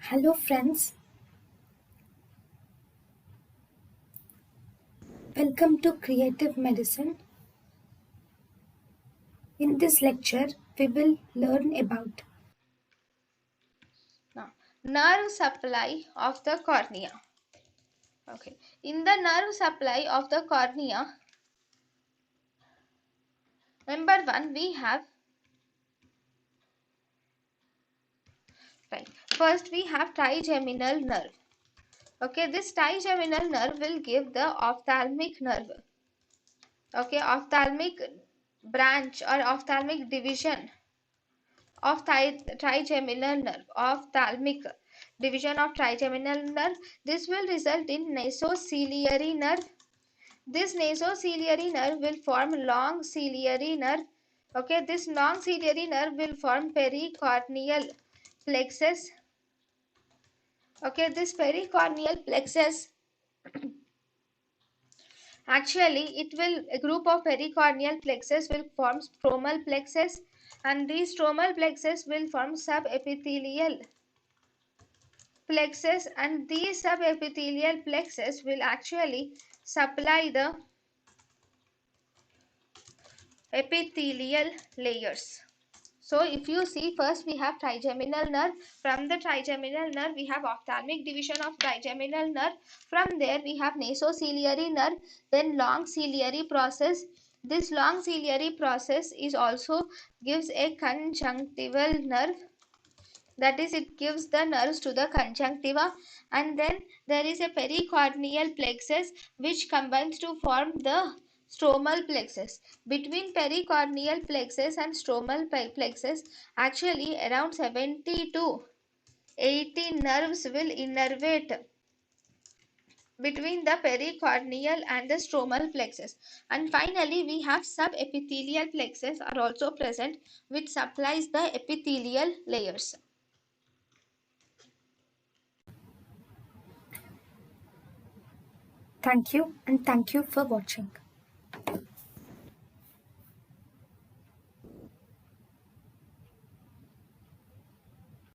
Hello friends, welcome to Creative Medicine. In this lecture, we will learn about Now, nerve supply of the cornea. Okay, in the nerve supply of the cornea, number one we have right. First we have trigeminal nerve. Okay, this trigeminal nerve will give the ophthalmic nerve. Okay, ophthalmic branch or ophthalmic division of trigeminal nerve, ophthalmic division of trigeminal nerve. This will result in nasociliary nerve. This nasociliary nerve will form long ciliary nerve. Okay, this long ciliary nerve will form pericorneal plexus. Okay, this pericorneal plexus, actually it will, a group of pericorneal plexus will form stromal plexus, and these stromal plexus will form subepithelial plexus, and these subepithelial plexus will actually supply the epithelial layers. So if you see, first we have trigeminal nerve. From the trigeminal nerve we have ophthalmic division of trigeminal nerve. From there we have nasociliary nerve, then long ciliary process. This long ciliary process is also gives a conjunctival nerve, that is, it gives the nerves to the conjunctiva, and then there is a pericorneal plexus which combines to form the stromal plexus. Between pericorneal plexus and stromal plexus, actually around 70 to 80 nerves will innervate between the pericorneal and the stromal plexus. And finally we have subepithelial plexus are also present, which supplies the epithelial layers. thank you and thank you for watching.